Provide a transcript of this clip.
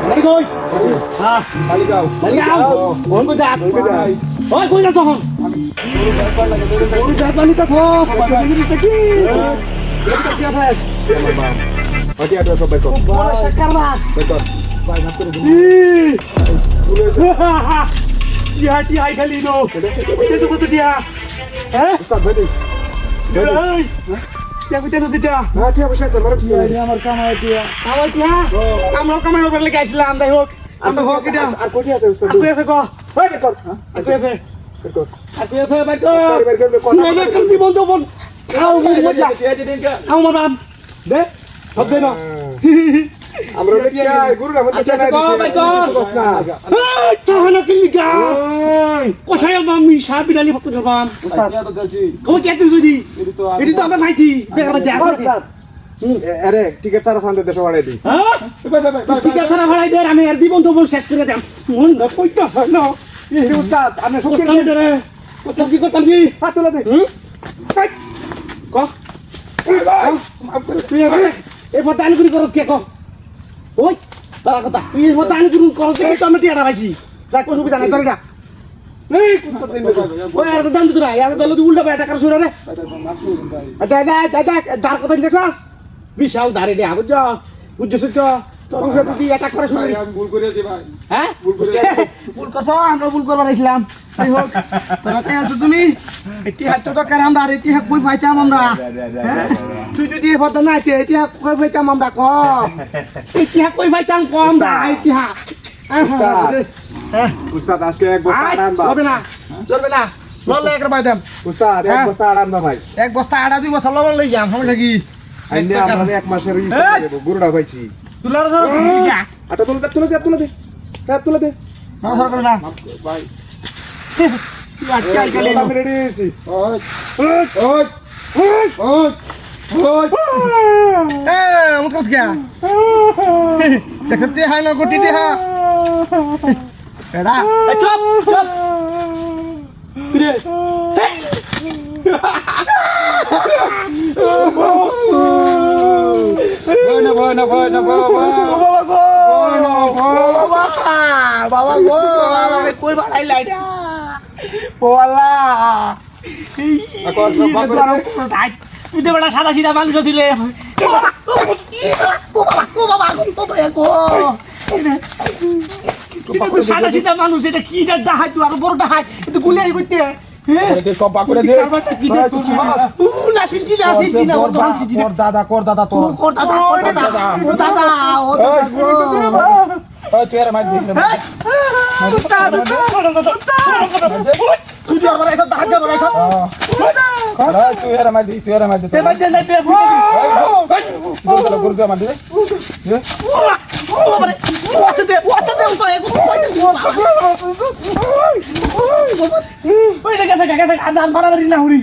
Mari koi. Ah, balik kau. Mohon kau jas. Oi, kau jas mohon. Urus jas balik tak bos. Ini ceki. Kita dia bos. Hati ada sobat kok. Bola sekar lah. Betul. Dia hati hai kali no. Itu tu betul dia. Eh? Ustaz betul. Hey. Dia aku tentu dia. Nah, dia apa sih? Marah sih. Dia আমার কামাই dia. Kamu dia. আমরা কামাই উপর লেগে আইছিলাম তাই হোক। আমরা হোক এটা। আর কোটি আছে উস্তাদ? aku এসে কো। ওই বের কর। aku এসে। বের কর। aku এসে বের কর। বের কর কথা। না করছি বন্ধু বল। খাও মুখ মজা। খাও মারাম। দে। সব দে না। আমরা দেখি গুরু না মধ্যে চাই দিছে। বের কর। এই চাহানা কি গা। কোথায় আমি সাপ বিড়ালি ফটো ধরবাম। উস্তাদ কো চেতে যদি। এটি তো আমরা পাইছি। বেকার দেখা। উস্তাদ আরে টিকেট তারা সামনে দেশে বাড়াই দিই। হ্যাঁ? ঠিক আছে না ভাড়াই দে আমি আর দিব তো বল শেষ করে দাম মন না কইতা হয় না এই উস্তাদ আপনি সব করতাম রে কোথাও কি করতাম কি হাত তুলে দে। ক তুই এই ফটান করি করছ কে ক ওই তারা কথা তুই এই ফটান করি করছ কে তো আমি টিয়াটা পাইছি যা কই সুবিধা নাই করে না এই কুত্তা দিন ওই আর দাম দিত না আর দলে উল্টা বেটা কর শুরে রে আচ্ছা দাদা দার কথা দেখছস বিশাল ধারে দে আগুজ বুঝছস তো তোর উপরে তুই অ্যাটাক করা শুরু আমি ভুল করে দি ভাই। হ্যাঁ ভুল করে ভুল করছ আমরা ভুল করবার আইছিলাম তাই হোক তোরা তাই আছো তুমি ইতিহাস তো কার আমরা আর ইতিহাস কই পাইতাম আমরা হ্যাঁ তুই যদি এই কথা না আছে ইতিহাস কই পাইতাম আমরা ক ইতিহাস কই পাইতাম ক আমরা ইতিহাস উস্তাদ আজকে এক বস্তা আড়ান বা। হবে না ধরবে না ললে একবার পাইতাম উস্তাদ এক বস্তা আড়ান বা ভাই। এক বস্তা আড়া দুই বস্তা লবণ লই যাম সমস্যা কি আইনে আমরা এক মাসের ই দেব গুরুটা পাইছি। তুলার আটা তুলে দে। হ্যাঁ তুলে দে। না সর করে না ভাই আটকাই গেল আমি রেডি আছি। ওই এ আমন কত কে দেখতে হাই না গটি দে হা এডা চুপ চুপ কিরে ভয় না বাবা গো আমাকে কই বাড়াই লাইডা ও আল্লাহ তুই তো বড় সাদা সিধা মানুষ ছিলে সাদা সিধা মানুষ এটা কি ডাহাই তুই আরো বড় ডাহাই এটা গুলিয়ারি করতে সব বাকুরে দে। কর দাদা তোর। ওই তুই আর মার দিস না। তুই আর মার দিস। গুরু মার দিস। মারামারি না হুড়ি